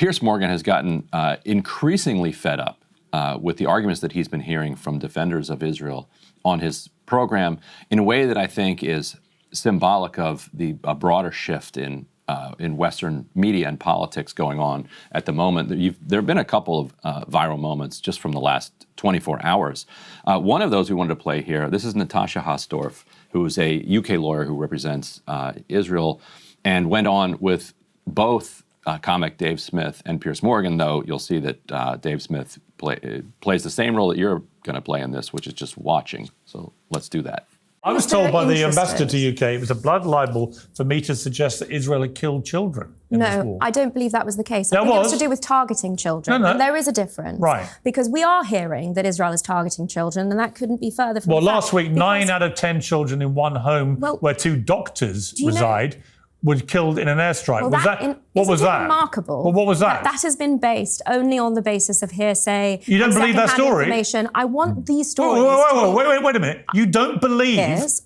Piers Morgan has gotten increasingly fed up with the arguments that he's been hearing from defenders of Israel on his program in a way that I think is symbolic of a broader shift in Western media and politics going on at the moment. There have been a couple of viral moments just from the last 24 hours. One of those we wanted to play here. This is Natasha Hasdorf, who is a UK lawyer who represents Israel and went on with both comic Dave Smith and Piers Morgan, though you'll see that Dave Smith plays the same role that you're going to play in this, which is just watching. So let's do that. I was told by the ambassador to UK it was a blood libel for me to suggest that Israel had killed children in this war. No, I don't believe that was the case. I think it was to do with targeting children. No. And there is a difference. Right. Because we are hearing that Israel is targeting children, and that couldn't be further from the fact. Well, last week, 9 out of 10 children in one home where 2 doctors reside were killed in an airstrike. Well, what was that? Remarkable. Well, what was that? That has been based only on the basis of hearsay. You don't believe that story? Information. I want these stories. Wait a minute. You don't believe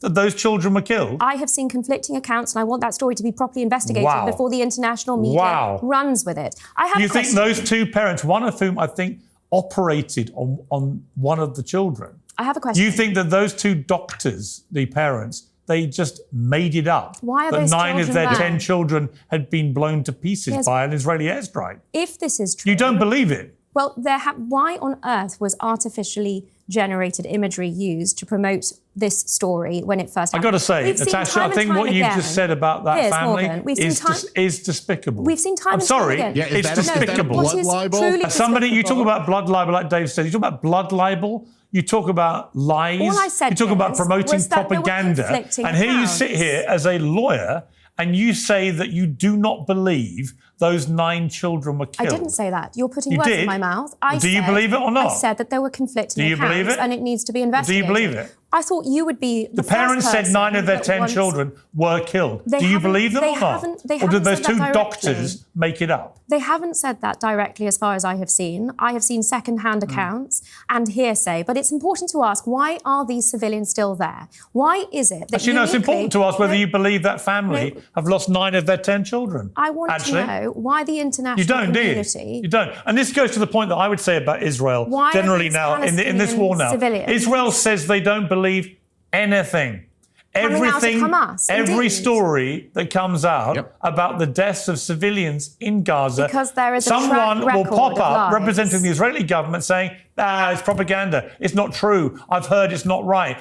that those children were killed? I have seen conflicting accounts, and I want that story to be properly investigated before the international media runs with it. I have. You think those 2 parents, one of whom I think operated on one of the children? I have a question. You think that those 2 doctors, the parents, they just made it up? Why are that those 9 of their there? 10 children had been blown to pieces by an Israeli airstrike? If this is true... You don't believe it? Well, why on earth was artificially generated imagery used to promote this story when it first happened? I've got to say, Natasha, I think what you've just said about that family is despicable. We've seen time I'm sorry, and time again. it's despicable. Blood libel? Somebody, you talk about blood libel, like Dave said. You talk about blood libel. You talk about lies. All I said, you talk about promoting propaganda. And here you sit here as a lawyer and you say that you do not believe those 9 children were killed. I didn't say that. You're putting words in my mouth. Do you believe it or not? I said that there were conflicting accounts. Do you believe it? And it needs to be investigated. Do you believe it? I thought you would be the parents said 9 of their 10 children were killed. Do you believe them or not? Or did those 2 doctors make it up? They haven't said that directly as far as I have seen. I have seen second-hand accounts and hearsay. But it's important to ask, why are these civilians still there? Why is it that it's important to ask whether you believe that family have lost 9 of their 10 children. I want to know why the international community... Do you? You don't. And this goes to the point that I would say about Israel generally now, in this war now. Israel says they don't believe anything. Every story that comes out about the deaths of civilians in Gaza, because there is someone will pop up representing the Israeli government saying, it's propaganda, it's not true, I've heard it's not right.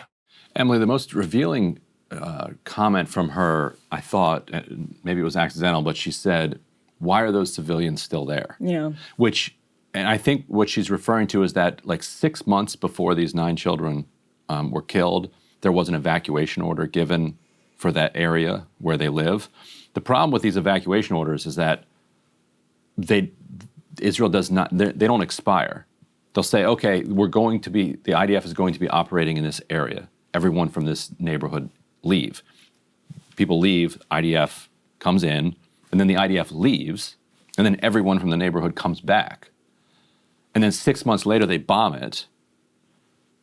Emily, the most revealing comment from her, I thought, maybe it was accidental, but she said, why are those civilians still there? Yeah. And I think what she's referring to is that like 6 months before these 9 children were killed, there was an evacuation order given for that area where they live. The problem with these evacuation orders is that Israel does not, they don't expire. They'll say, okay, the IDF is going to be operating in this area. Everyone from this neighborhood leave. People leave, IDF comes in, and then the IDF leaves, and then everyone from the neighborhood comes back. And then 6 months later, they bomb it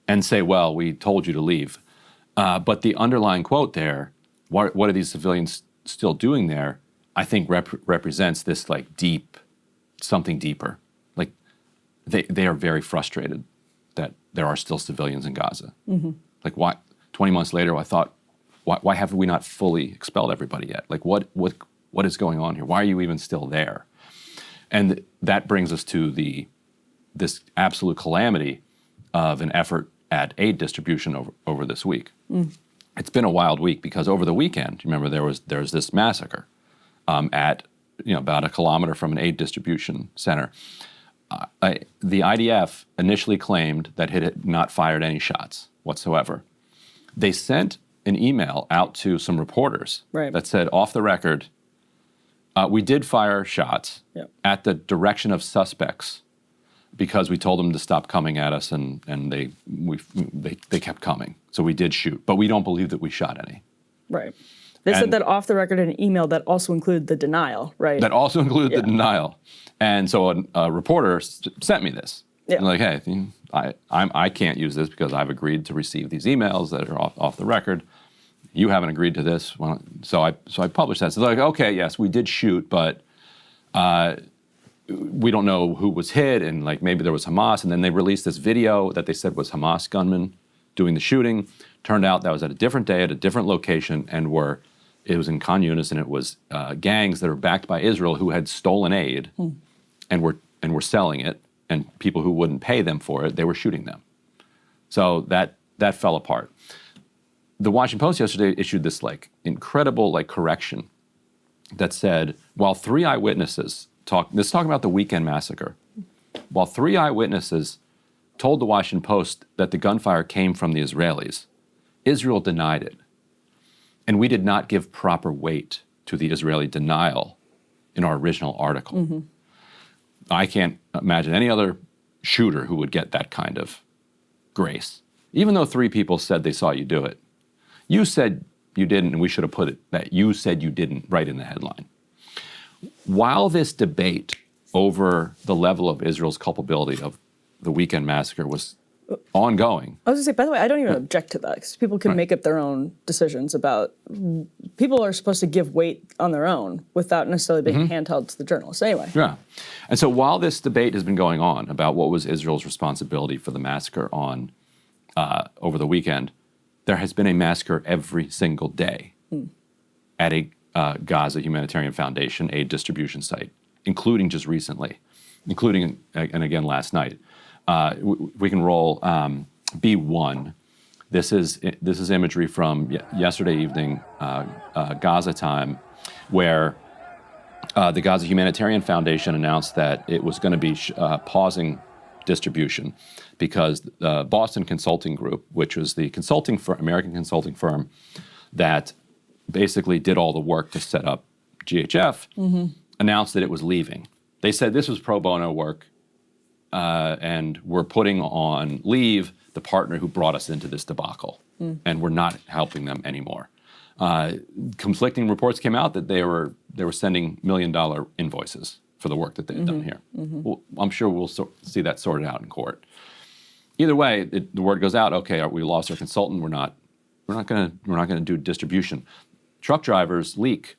and say, well, we told you to leave. But the underlying quote there, what are these civilians still doing there, I think represents this like something deeper. Like they are very frustrated that there are still civilians in Gaza. Mm-hmm. Like why, 20 months later, I thought, why have we not fully expelled everybody yet? Like what is going on here? Why are you even still there? And that brings us to this absolute calamity of an effort at aid distribution over this week. Mm. It's been a wild week because over the weekend, remember there's this massacre at about a kilometer from an aid distribution center. The IDF initially claimed that it had not fired any shots whatsoever. They sent an email out to some reporters that said, off the record, we did fire shots at the direction of suspects because we told them to stop coming at us, and they kept coming. So we did shoot, but we don't believe that we shot any. Right. They said that off the record in an email that also included the denial, right? That also included the denial. And so a reporter sent me this. Yeah. And like, hey, I can't use this because I've agreed to receive these emails that are off the record. You haven't agreed to this. Well, so I published that. So they're like, okay, yes, we did shoot, but we don't know who was hit, and like maybe there was Hamas, and then they released this video that they said was Hamas gunmen doing the shooting. Turned out that was at a different day, at a different location, and it was in Khan Yunis, and it was gangs that are backed by Israel who had stolen aid and were selling it, and people who wouldn't pay them for it, they were shooting them. So that fell apart. The Washington Post yesterday issued this like incredible like correction that said, while 3 eyewitnesses talking about the weekend massacre, while 3 eyewitnesses told the Washington Post that the gunfire came from the Israelis, Israel denied it. And we did not give proper weight to the Israeli denial in our original article. I can't imagine any other shooter who would get that kind of grace. Even though 3 people said they saw you do it. You said you didn't, and we should have put it that you said you didn't right in the headline. While this debate over the level of Israel's culpability of the weekend massacre was ongoing. I was going to say, by the way, I don't even object to that, because people can make up their own decisions about, people are supposed to give weight on their own without necessarily being handheld to the journalists. Anyway. Yeah. And so while this debate has been going on about what was Israel's responsibility for the massacre on over the weekend, there has been a massacre every single day at a Gaza Humanitarian Foundation aid distribution site, including just recently, including, and again last night. We can roll B1. This is imagery from yesterday evening, Gaza time, where the Gaza Humanitarian Foundation announced that it was going to be pausing distribution because the Boston Consulting Group, which was the American consulting firm that basically did all the work to set up GHF, announced that it was leaving. They said this was pro bono work, and we're putting on leave the partner who brought us into this debacle, and we're not helping them anymore. Conflicting reports came out that they were sending $1 million invoices for the work that they had done here. Well, I'm sure we'll see that sorted out in court. Either way, the word goes out. Okay, we lost our consultant. We're not going to do distribution. Truck drivers leak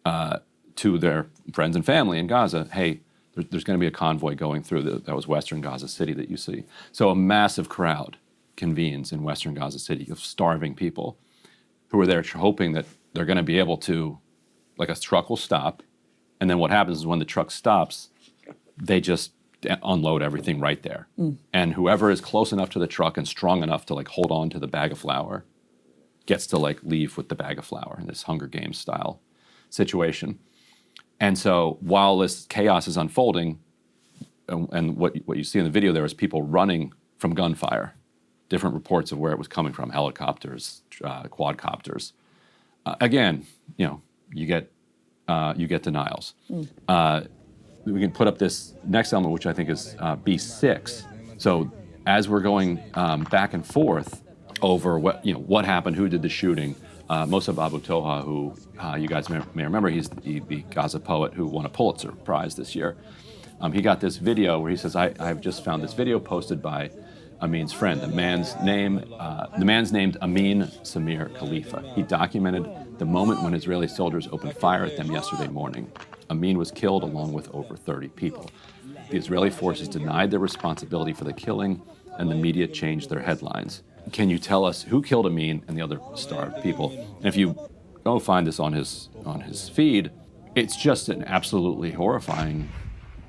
to their friends and family in Gaza. Hey, there's going to be a convoy going through that was Western Gaza City that you see. So a massive crowd convenes in Western Gaza City of starving people who are there hoping that they're going to be able to, like a truck will stop, and then what happens is when the truck stops, they just unload everything right there. And whoever is close enough to the truck and strong enough to like hold on to the bag of flour gets to like leave with the bag of flour in this Hunger Games style situation. And so while this chaos is unfolding, and what you see in the video there is people running from gunfire, different reports of where it was coming from, helicopters, quadcopters. Again, you get denials. We can put up this next element, which I think is B6. So as we're going back and forth over what happened, who did the shooting, Mosab Abu Toha, who you guys may remember, he's the Gaza poet who won a Pulitzer Prize this year. He got this video where he says, I've just found this video posted by Amin's friend. The man's named Amin Samir Khalifa. He documented the moment when Israeli soldiers opened fire at them yesterday morning. Amin was killed along with over 30 people. The Israeli forces denied their responsibility for the killing, and the media changed their headlines. Can you tell us who killed Amin and the other starved people? And if you go find this on his feed, it's just an absolutely horrifying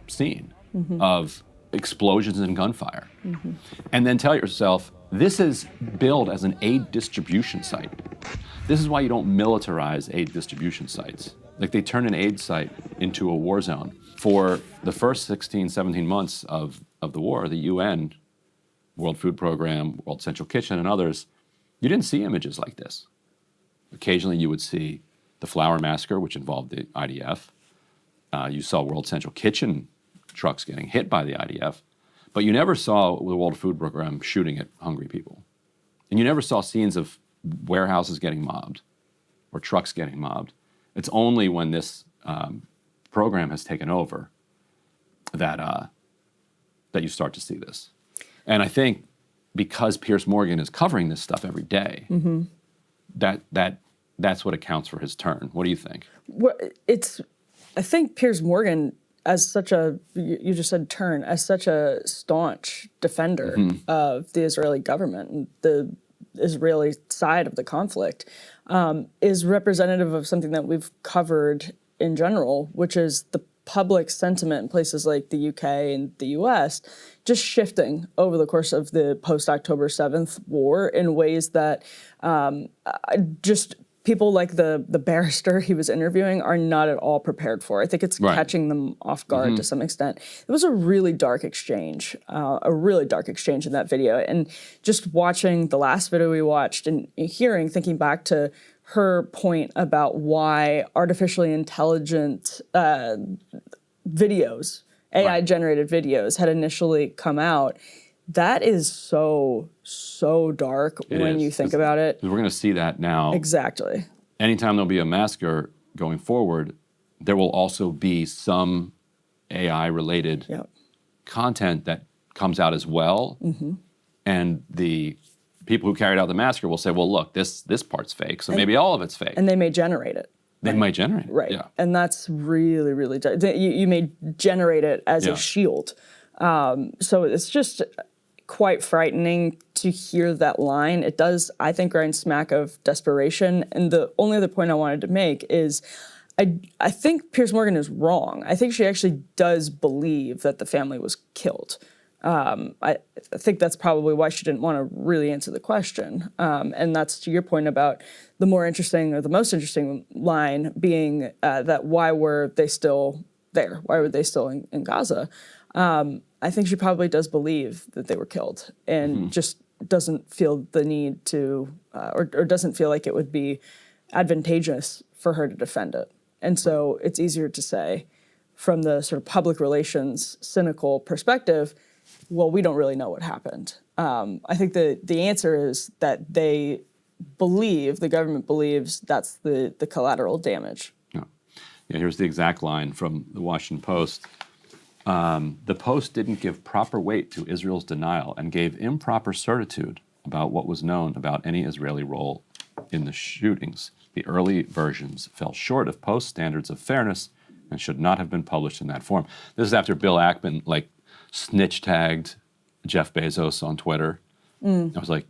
scene of explosions and gunfire. And then tell yourself, this is billed as an aid distribution site. This is why you don't militarize aid distribution sites. Like they turn an aid site into a war zone. For the first 16, 17 months of the war, the UN, World Food Program, World Central Kitchen, and others, you didn't see images like this. Occasionally you would see the Flower Massacre, which involved the IDF. You saw World Central Kitchen trucks getting hit by the IDF, but you never saw the World Food Program shooting at hungry people. And you never saw scenes of warehouses getting mobbed or trucks getting mobbed. It's only when this program has taken over that you start to see this. And I think because Piers Morgan is covering this stuff every day, that's what accounts for his turn. What do you think? Well, I think Piers Morgan as such a, you just said turn, as such a staunch defender of the Israeli government and the Israeli side of the conflict, is representative of something that we've covered in general, which is the public sentiment in places like the UK and the US just shifting over the course of the post-October 7th war in ways that just people like the barrister he was interviewing are not at all prepared for. I think it's catching them off guard to some extent. It was a really dark exchange in that video. And just watching the last video we watched and thinking back to her point about why artificially intelligent videos, AI-generated videos, had initially come out. That is so dark when you think about it. We're going to see that now. Exactly. Anytime there'll be a massacre going forward, there will also be some AI-related content that comes out as well. And the people who carried out the massacre will say, well, look, this part's fake, so maybe all of it's fake. And they may generate it. They might generate it. Right. Yeah. And that's really, really, you may generate it as a shield. So it's just quite frightening to hear that line. It does, I think, grind smack of desperation. And the only other point I wanted to make is I think Piers Morgan is wrong. I think she actually does believe that the family was killed. I think that's probably why she didn't want to really answer the question. And that's to your point about the more interesting or the most interesting line being that why were they still there? Why were they still in Gaza? I think she probably does believe that they were killed and just doesn't feel the need to, or doesn't feel like it would be advantageous for her to defend it. And so it's easier to say from the sort of public relations cynical perspective, well, we don't really know what happened. I think the answer is that they believe, the government believes that's the collateral damage. Yeah, here's the exact line from the Washington Post. The Post didn't give proper weight to Israel's denial and gave improper certitude about what was known about any Israeli role in the shootings. The early versions fell short of Post standards of fairness and should not have been published in that form. This is after Bill Ackman snitch tagged Jeff Bezos on Twitter. I was like,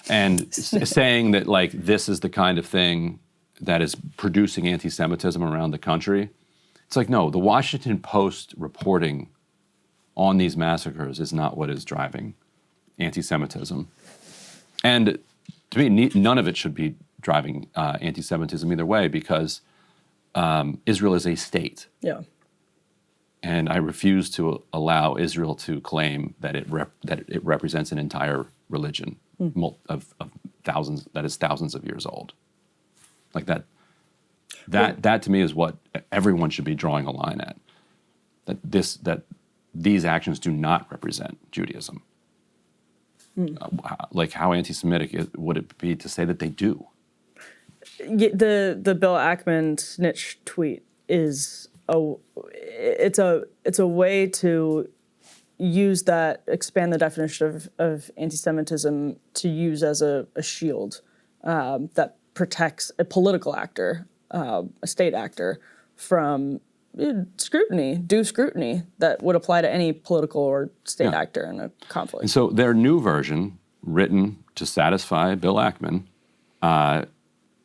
and saying that this is the kind of thing that is producing anti-Semitism around the country. It's like, no, the Washington Post reporting on these massacres is not what is driving anti-Semitism. And to me, none of it should be driving anti-Semitism either way, because Israel is a state. Yeah. And I refuse to allow Israel to claim that it represents an entire religion of thousands, that is thousands of years old. Like that. That to me is what everyone should be drawing a line at. That these actions do not represent Judaism. How anti-Semitic would it be to say that they do? The Bill Ackman snitch tweet is it's a way to use that, expand the definition of anti-Semitism to use as a shield that protects a political actor, a state actor, from due scrutiny that would apply to any political or state actor in a conflict. And so their new version, written to satisfy Bill Ackman,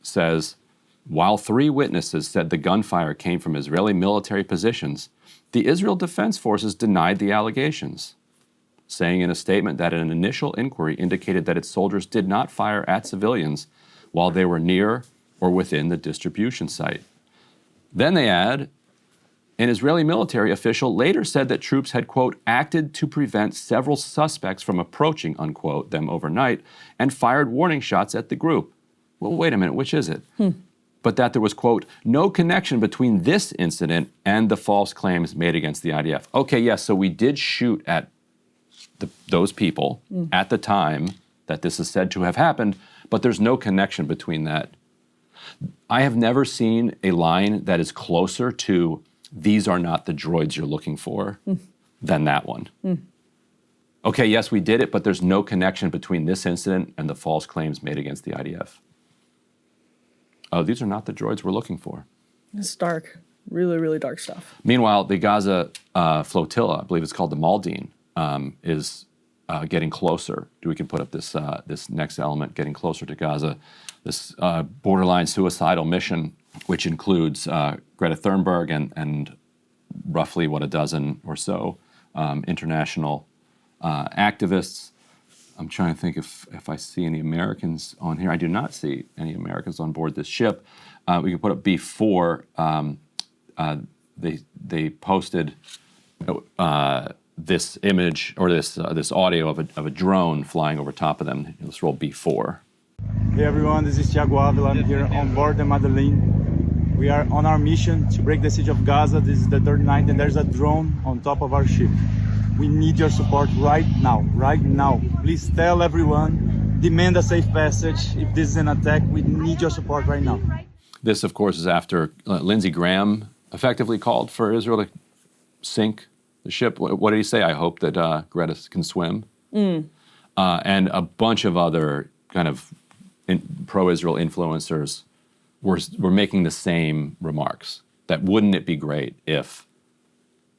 says, while 3 witnesses said the gunfire came from Israeli military positions, the Israel Defense Forces denied the allegations, saying in a statement that an initial inquiry indicated that its soldiers did not fire at civilians while they were near or within the distribution site. Then they add, an Israeli military official later said that troops had, quote, acted to prevent several suspects from approaching, unquote, them overnight and fired warning shots at the group. Well, wait a minute, which is it? But that there was, quote, no connection between this incident and the false claims made against the IDF. Okay, yes, so we did shoot at those people at the time that this is said to have happened, but there's no connection between that. I have never seen a line that is closer to these are not the droids you're looking for than that one. Okay, yes, we did it, but there's no connection between this incident and the false claims made against the IDF. Oh, these are not the droids we're looking for. It's stark. Really, really dark stuff. Meanwhile, the Gaza flotilla, I believe it's called the Maldine, is getting closer. We can put up this this next element, getting closer to Gaza. This borderline suicidal mission, which includes Greta Thunberg and roughly, a dozen or so international activists. I'm trying to think if I see any Americans on here. I do not see any Americans on board this ship. We can put up B4. They posted this image or this audio of a drone flying over top of them. Let's roll B4. Hey everyone, this is Thiago Avila. I'm here on board the Madeleine. We are on our mission to break the siege of Gaza. This is the third night and there's a drone on top of our ship. We need your support right now, right now. Please tell everyone, demand a safe passage. If this is an attack, we need your support right now. This, of course, is after Lindsey Graham effectively called for Israel to sink the ship. What did he say? I hope that Greta can swim. And a bunch of other kind of pro-Israel influencers were making the same remarks. That wouldn't it be great if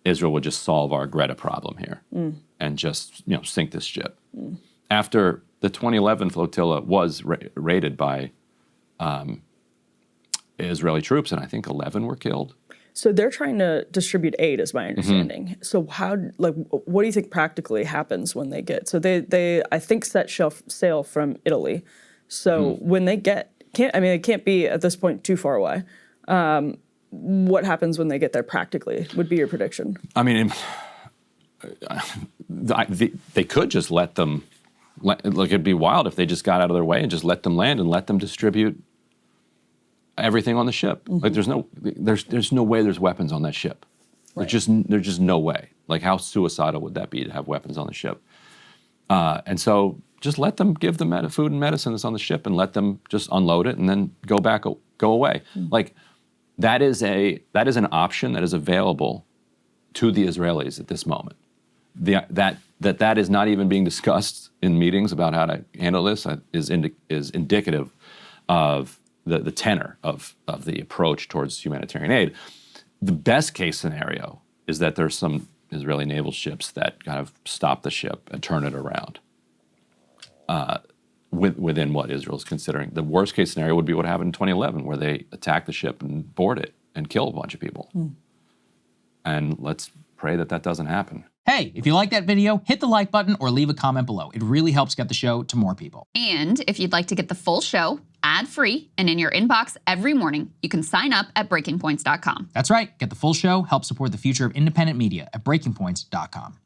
Israel would just solve our Greta problem here and just sink this ship. After the 2011 flotilla was raided by Israeli troops, and I think 11 were killed. So they're trying to distribute aid, is my understanding. So what do you think practically happens when they get? So they I think set sail from Italy. So when they get, it can't be at this point too far away. What happens when they get there practically would be your prediction? I mean, they could just let them, it'd be wild if they just got out of their way and just let them land and let them distribute everything on the ship. Like there's no way there's weapons on that ship. Right. There's just no way. Like how suicidal would that be to have weapons on the ship? And so just let them give the food and medicine that's on the ship and let them just unload it and then go away. Like, that is an option that is available to the Israelis at this moment. That is not even being discussed in meetings about how to handle this is indicative of the tenor of the approach towards humanitarian aid. The best case scenario is that there's some Israeli naval ships that kind of stop the ship and turn it around within what Israel's considering. The worst case scenario would be what happened in 2011, where they attack the ship and board it and kill a bunch of people. And let's pray that doesn't happen. Hey, if you like that video, hit the like button or leave a comment below. It really helps get the show to more people. And if you'd like to get the full show ad-free and in your inbox every morning, you can sign up at breakingpoints.com. That's right. Get the full show, help support the future of independent media at breakingpoints.com.